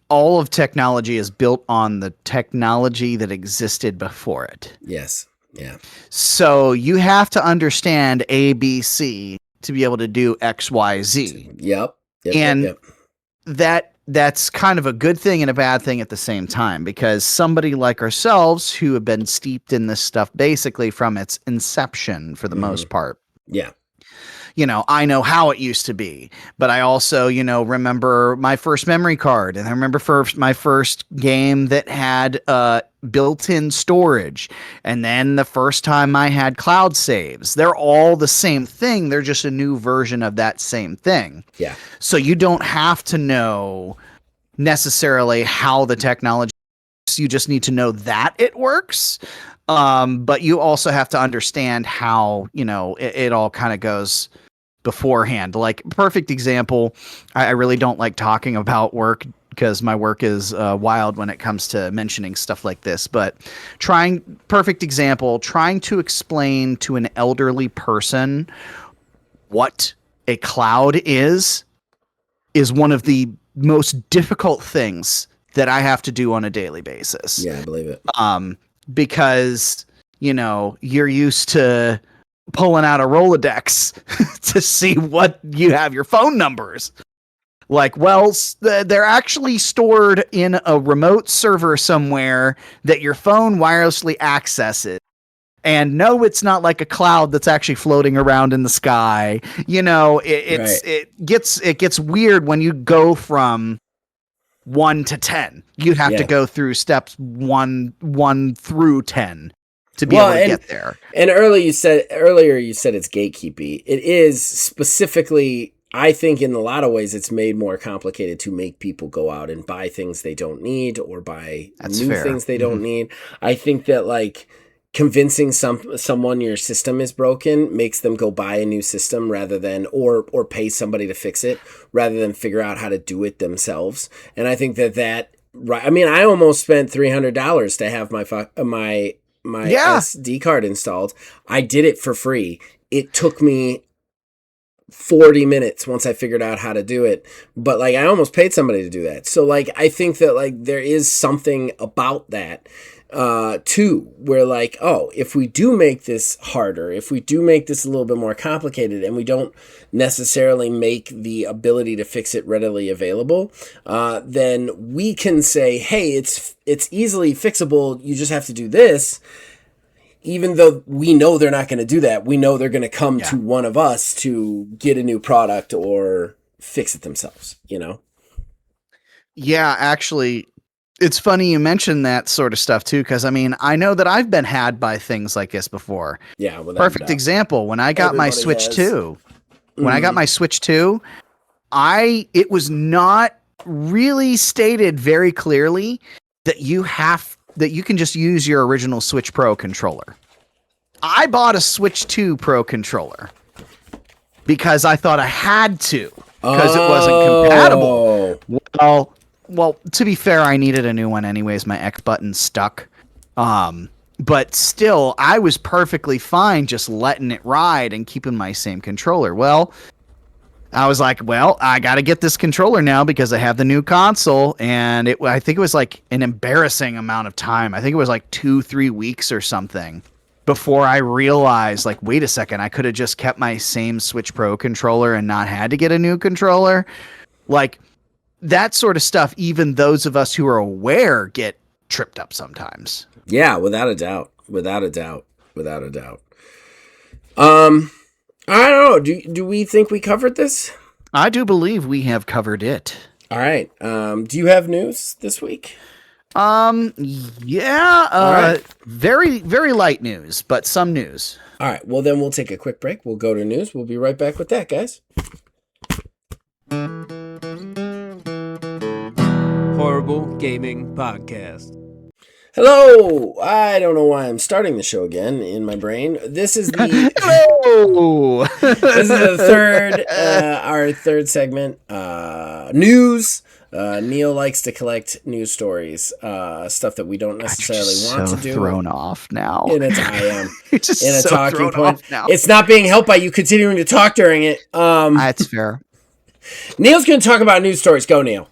all of technology is built on the technology that existed before it.
Yes. Yeah.
So you have to understand ABC to be able to do XYZ.
Yep.
And that's kind of a good thing and a bad thing at the same time, because somebody like ourselves who have been steeped in this stuff basically from its inception for the most part.
Yeah.
I know how it used to be, but I also, remember my first memory card, and I remember my first game that had built-in storage, and then the first time I had cloud saves. They're all the same thing. They're just a new version of that same thing.
Yeah.
So you don't have to know necessarily how the technology works. You just need to know that it works. But you also have to understand how, it all kind of goes beforehand. Like, perfect example, I really don't like talking about work because my work is wild when it comes to mentioning stuff like this. But perfect example, trying to explain to an elderly person what a cloud is one of the most difficult things that I have to do on a daily basis.
Yeah, I believe it.
Because, you're used to pulling out a Rolodex to see what you have your phone numbers. Like, well, they're actually stored in a remote server somewhere that your phone wirelessly accesses. And no, it's not like a cloud that's actually floating around in the sky. You know, it gets weird when you go from 1 to 10. You have to go through steps 1 through 10 to be able to get there.
And earlier you said it's gatekeepy. It is specifically, I think in a lot of ways it's made more complicated to make people go out and buy things they don't need or buy things they don't need. I think that like convincing someone your system is broken makes them go buy a new system rather than or pay somebody to fix it rather than figure out how to do it themselves. And I think that right. I mean, I almost spent $300 to have my SD card installed. I did it for free. It took me 40 minutes once I figured out how to do it. But like I almost paid somebody to do that. So like I think that like there is something about that too, where like, oh, if we do make this harder, if we do make this a little bit more complicated and we don't necessarily make the ability to fix it readily available, then we can say, hey, it's easily fixable. You just have to do this. Even though we know they're not going to do that, we know they're going to come to one of us to get a new product or fix it themselves, you know?
Yeah, actually, it's funny you mentioned that sort of stuff too, because I mean, I know that I've been had by things like this before.
Yeah,
perfect example. When I got my Switch 2, it was not really stated very clearly that you can just use your original Switch Pro controller. I bought a Switch 2 Pro controller because I thought I had to because it wasn't compatible. Well, to be fair, I needed a new one anyways. My X button stuck. But still, I was perfectly fine just letting it ride and keeping my same controller. Well, I was like, well, I got to get this controller now because I have the new console. And I think it was like an embarrassing amount of time. I think it was like 2-3 weeks or something before I realized, like, wait a second, I could have just kept my same Switch Pro controller and not had to get a new controller. Like, that sort of stuff, even those of us who are aware get tripped up sometimes.
Yeah, without a doubt. I don't know. Do we think we covered this?
I do believe we have covered it.
All right. Do you have news this week?
Yeah. Right. Very, very light news, but some news.
All right. Well, then we'll take a quick break. We'll go to news. We'll be right back with that, guys.
Horrible Gaming Podcast.
Hello! I don't know why I'm starting the show again in my brain. This is the
Hello!
This is the our third segment. News. Neil likes to collect news stories, stuff that we don't necessarily want to do.
Thrown off now.
And I am
just
in a
so
talking point.
Now.
It's not being helped by you continuing to talk during it.
That's fair.
Neil's going to talk about news stories. Go, Neil.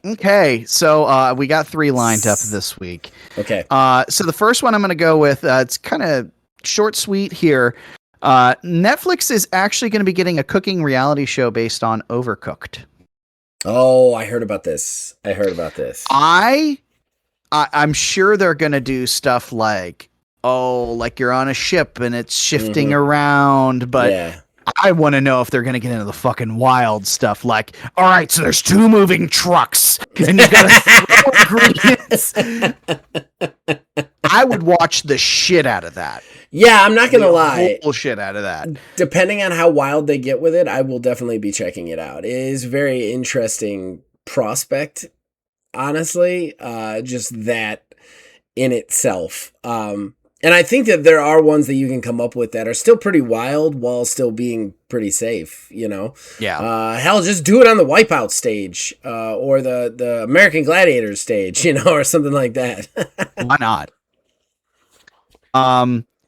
Okay, so we got 3 lined up this week.
Okay.
So the first one I'm going to go with, it's kind of short, sweet here. Netflix is actually going to be getting a cooking reality show based on Overcooked.
Oh, I heard about this.
I'm sure they're going to do stuff like, like you're on a ship and it's shifting around, but... Yeah. I want to know if they're going to get into the fucking wild stuff. Like, all right, so there's 2 moving trucks, and you got to throw ingredients. I would watch the shit out of that.
Yeah, I'm not going to lie.
Bullshit out of that.
Depending on how wild they get with it, I will definitely be checking it out. It is a very interesting prospect, honestly. Just that in itself. And I think that there are ones that you can come up with that are still pretty wild while still being pretty safe, you know?
Yeah.
Hell, just do it on the Wipeout stage or the American Gladiators stage, you know, or something like that.
Why not?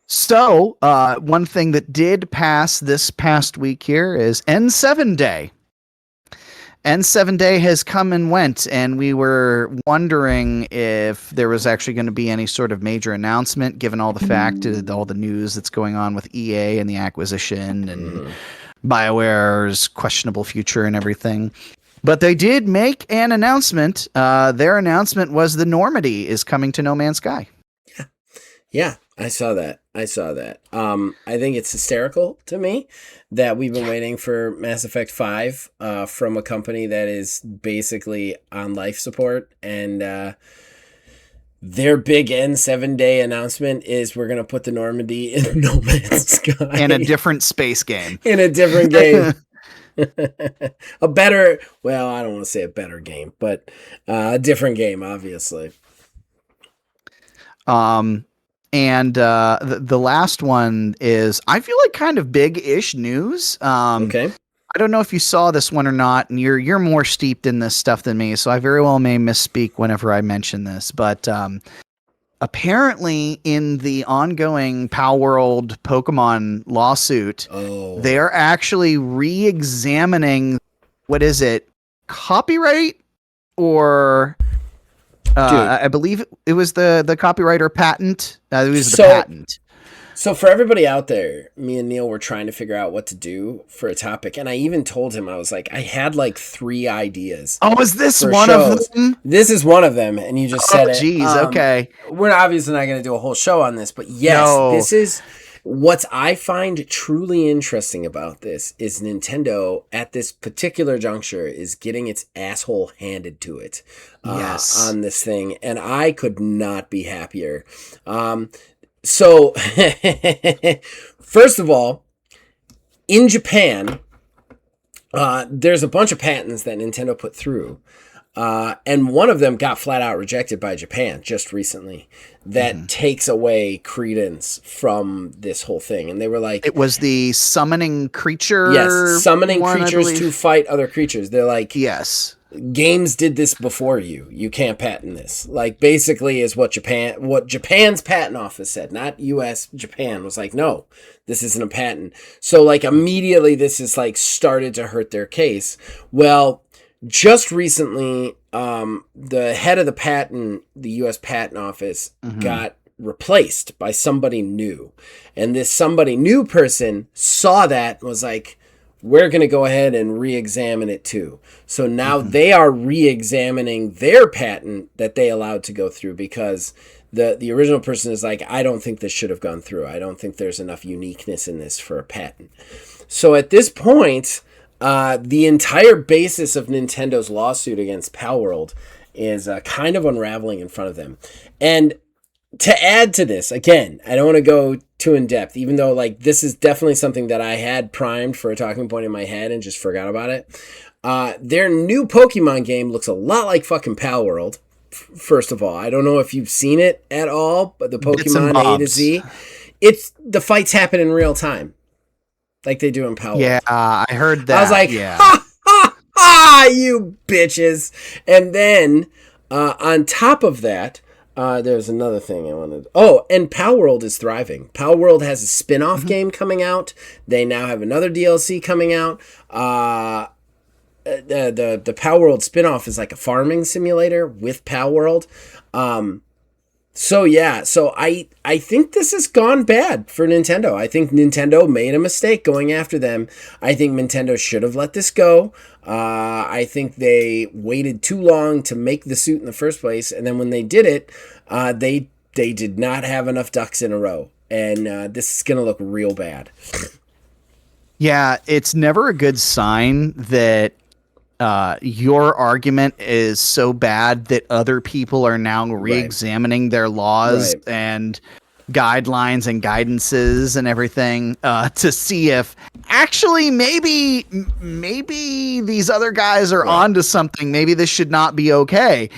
So one thing that did pass this past week here is N7 Day. N7 Day has come and went, and we were wondering if there was actually going to be any sort of major announcement, given all the fact of all the news that's going on with EA and the acquisition and BioWare's questionable future and everything. But they did make an announcement. Their announcement was the Normandy is coming to No Man's Sky.
Yeah, I saw that. I think it's hysterical to me that we've been waiting for Mass Effect 5 from a company that is basically on life support. And their big N7 Day announcement is we're going to put the Normandy in No Man's Sky.
In a different space game.
In a different game. A better, well, I don't want to say a better game, but a different game, obviously.
And the last one is, I feel like, kind of big-ish news.
Okay.
I don't know if you saw this one or not, and you're more steeped in this stuff than me, so I very well may misspeak whenever I mention this. But apparently, in the ongoing Palworld Pokemon lawsuit, they are actually re-examining, what is it, copyright or... I believe it was the copyright or patent. It was the patent.
So for everybody out there, me and Neil were trying to figure out what to do for a topic. And I even told him, I was like, I had like 3 ideas.
Oh, is this one of them?
This is one of them. And you just said it.
Geez, okay.
We're obviously not going to do a whole show on this. But yes, This is... What I find truly interesting about this is Nintendo at this particular juncture is getting its asshole handed to it on this thing. And I could not be happier. So first of all, in Japan, there's a bunch of patents that Nintendo put through. And one of them got flat out rejected by Japan just recently. That takes away credence from this whole thing. And they were like...
It was the summoning creature...
Yes, summoning creatures to fight other creatures. They're like...
Yes.
Games did this before you. You can't patent this. Like, basically is what Japan's patent office said. Not US, Japan was like, no, this isn't a patent. So, like, immediately this is, like, started to hurt their case. Well... Just recently, the head of the U.S. Patent Office, got replaced by somebody new. And this somebody new person saw that and was like, we're going to go ahead and re-examine it too. So now they are re-examining their patent that they allowed to go through because the original person is like, I don't think this should have gone through. I don't think there's enough uniqueness in this for a patent. So at this point... the entire basis of Nintendo's lawsuit against Palworld is kind of unraveling in front of them. And to add to this, again, I don't want to go too in depth, even though like this is definitely something that I had primed for a talking point in my head and just forgot about it. Their new Pokemon game looks a lot like fucking Palworld. First of all, I don't know if you've seen it at all, but the Pokemon A to Z, the fights happen in real time. Like they do in Palworld.
Yeah, I heard that.
I was like, ha, ha, ha, you bitches. And then, on top of that, there's another thing I wanted. Oh, and Palworld is thriving. Palworld has a spin-off game coming out. They now have another DLC coming out. The Palworld spin-off is like a farming simulator with Palworld. So I think this has gone bad for Nintendo. I think Nintendo made a mistake going after them. I think Nintendo should have let this go. I think they waited too long to make the suit in the first place, and then when they did it, they did not have enough ducks in a row, and this is gonna look real bad.
Yeah, it's never a good sign that your argument is so bad that other people are now re-examining their laws and guidelines and guidances and everything to see if actually maybe these other guys are onto something. Maybe this should not be okay.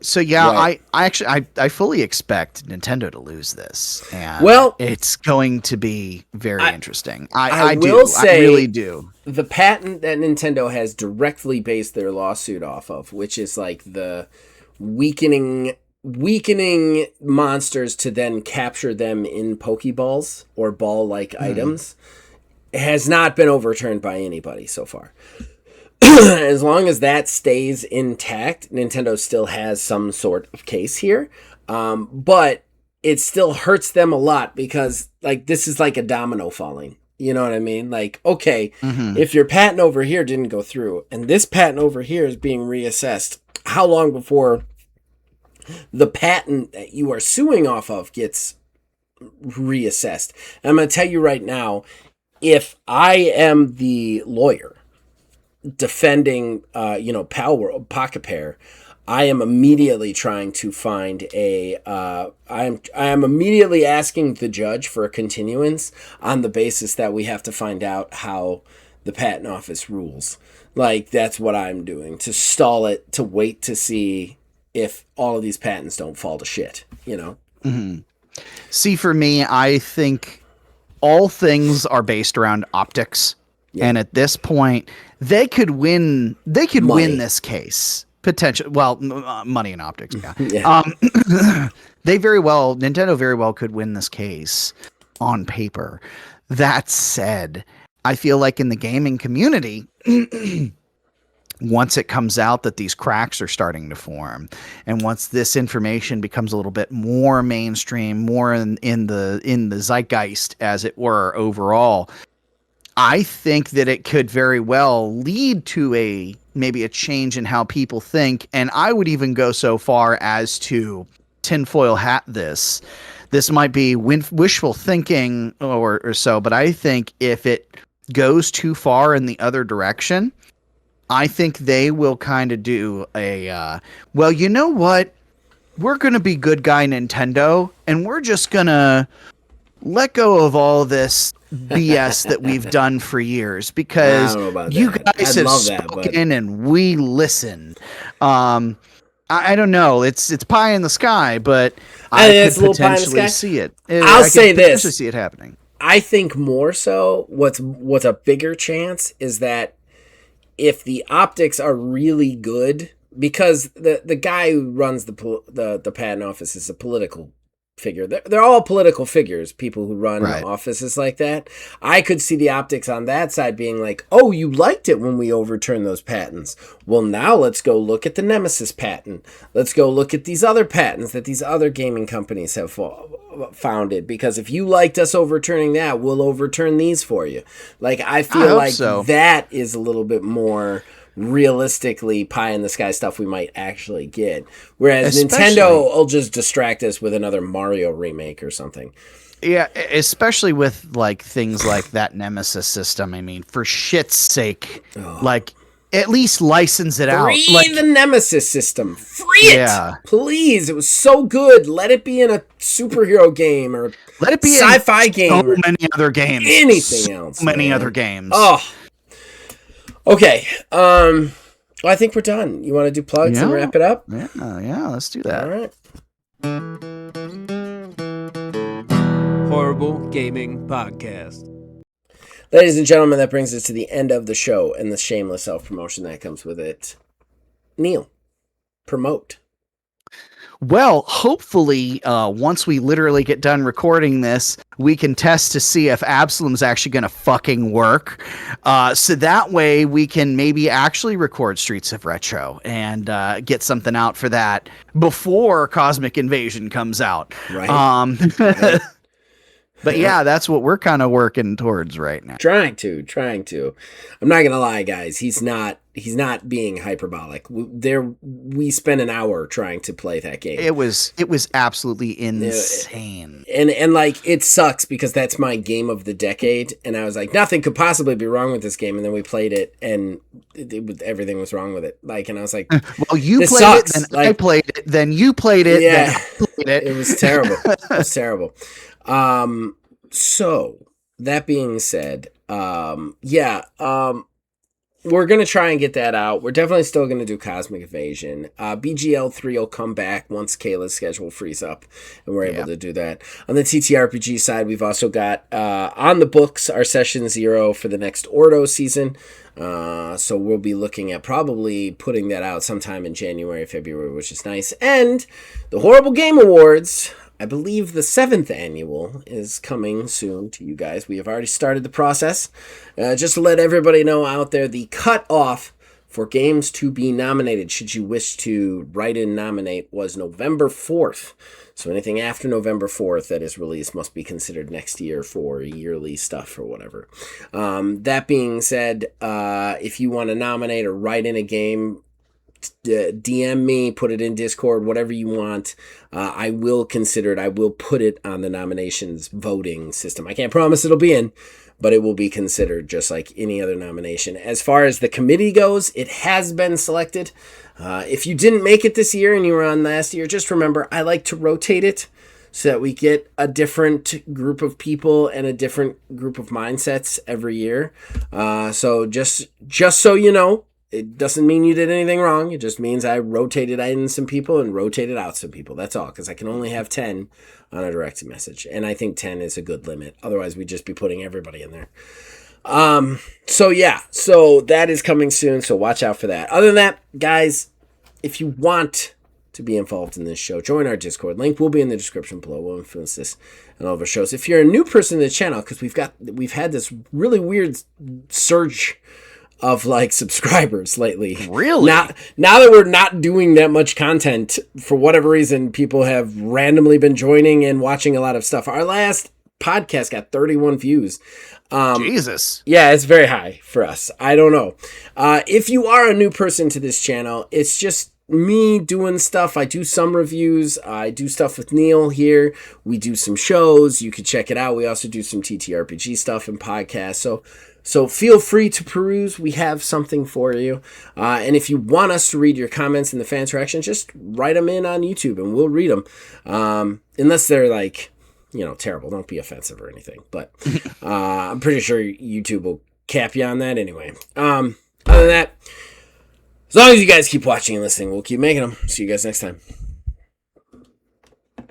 So yeah, I fully expect Nintendo to lose this, and it's going to be very interesting. I really do.
The patent that Nintendo has directly based their lawsuit off of, which is like the weakening monsters to then capture them in Pokeballs or ball-like items, has not been overturned by anybody so far. as long as that stays intact, Nintendo still has some sort of case here. But it still hurts them a lot because, like, this is like a domino falling. You know what I mean? Like, okay, if your patent over here didn't go through and this patent over here is being reassessed, how long before the patent that you are suing off of gets reassessed? And I'm going to tell you right now, if I am the lawyer defending, Pocket Pair, I am immediately trying to find I am immediately asking the judge for a continuance on the basis that we have to find out how the patent office rules. Like, that's what I'm doing, to stall it, to wait to see if all of these patents don't fall to shit, you know?
Mm-hmm. See, for me, I think all things are based around optics. Yeah. And at this point, they could win. They could win this case. Potential. Well, money and optics. Yeah. Yeah. Nintendo very well could win this case on paper. That said, I feel like in the gaming community, once it comes out that these cracks are starting to form, and once this information becomes a little bit more mainstream, more in the zeitgeist, as it were, overall, I think that it could very well lead to maybe a change in how people think. And I would even go so far as to tinfoil hat this. This might be wishful thinking or so, but I think if it goes too far in the other direction, I think they will kind of do well, you know what? We're going to be good guy Nintendo, and we're just going to let go of all this BS that we've done for years, because you guys have spoken and we listened. I don't know. It's pie in the sky, but I could potentially see it.
I'll say this.
See it happening.
I think more so what's a bigger chance is that if the optics are really good, because the guy who runs the patent office is a political figure. They're all political figures, people who run offices like that. I could see the optics on that side being like, oh, you liked it when we overturned those patents. Well, now let's go look at the Nemesis patent. Let's go look at these other patents that these other gaming companies have founded, because if you liked us overturning that, we'll overturn these for you. Like, I feel like that is a little bit more realistically pie in the sky stuff we might actually get, whereas Nintendo will just distract us with another Mario remake or something.
Yeah, especially with like things like that Nemesis system. I mean, for shit's sake, like, at least license it out.
Free the Nemesis system. Free it, please. It was so good. Let it be in a superhero game, or
let it be
a sci-fi game.
So many other games.
Anything else.
So many other games.
Oh. Okay, well, I think we're done. You want to do plugs and wrap it up?
Yeah, let's do that.
All
right. Horrible Gaming Podcast.
Ladies and gentlemen, that brings us to the end of the show and the shameless self-promotion that comes with it. Neil, promote.
Well, hopefully, once we literally get done recording this, we can test to see if Absalom's actually going to fucking work. So that way we can maybe actually record Streets of Retro and get something out for that before Cosmic Invasion comes out.
Right.
But yeah, that's what we're kind of working towards right now.
Trying to. I'm not gonna lie, guys. He's not being hyperbolic. We spent an hour trying to play that game.
It was absolutely insane.
And like, it sucks because that's my game of the decade, and I was like, nothing could possibly be wrong with this game, and then we played it, and everything was wrong with it. Like, and I was like,
well, you played it, then I played it, then you played it, then I played it.
It was terrible. It was terrible. So that being said, we're going to try and get that out. We're definitely still going to do Cosmic Invasion. BGL 3 will come back once Kayla's schedule frees up and we're able to do that. On the TTRPG side, we've also got on the books our Session 0 for the next Ordo season. So we'll be looking at probably putting that out sometime in January, February, which is nice. And the Horrible Game Awards, I believe the 7th annual is coming soon to you guys. We have already started the process. Just to let everybody know out there, the cutoff for games to be nominated, should you wish to write in nominate, was November 4th. So anything after November 4th that is released must be considered next year for yearly stuff or whatever. That being said, if you want to nominate or write in a game, DM me, put it in Discord, whatever you want. I will consider it. I will put it on the nominations voting system. I can't promise it'll be in, but it will be considered just like any other nomination. As far as the committee goes, it has been selected. If you didn't make it this year and you were on last year, just remember, I like to rotate it so that we get a different group of people and a different group of mindsets every year. So just so you know, it doesn't mean you did anything wrong. It just means I rotated in some people and rotated out some people. That's all, because I can only have 10 on a direct message. And I think 10 is a good limit. Otherwise, we'd just be putting everybody in there. So that is coming soon. So watch out for that. Other than that, guys, if you want to be involved in this show, join our Discord. Link will be in the description below. We'll influence this and all of our shows. If you're a new person to the channel, because we've had this really weird surge of like subscribers lately.
Really?
Now that we're not doing that much content, for whatever reason, people have randomly been joining and watching a lot of stuff. Our last podcast got 31 views.
Jesus.
Yeah, it's very high for us. I don't know. If you are a new person to this channel, it's just me doing stuff. I do some reviews. I do stuff with Neil here. We do some shows. You can check it out. We also do some TTRPG stuff and podcasts. So feel free to peruse. We have something for you. And if you want us to read your comments in the fan interaction, just write them in on YouTube and we'll read them. Unless they're like, terrible. Don't be offensive or anything. But I'm pretty sure YouTube will cap you on that anyway. Other than that, as long as you guys keep watching and listening, we'll keep making them. See you guys next time.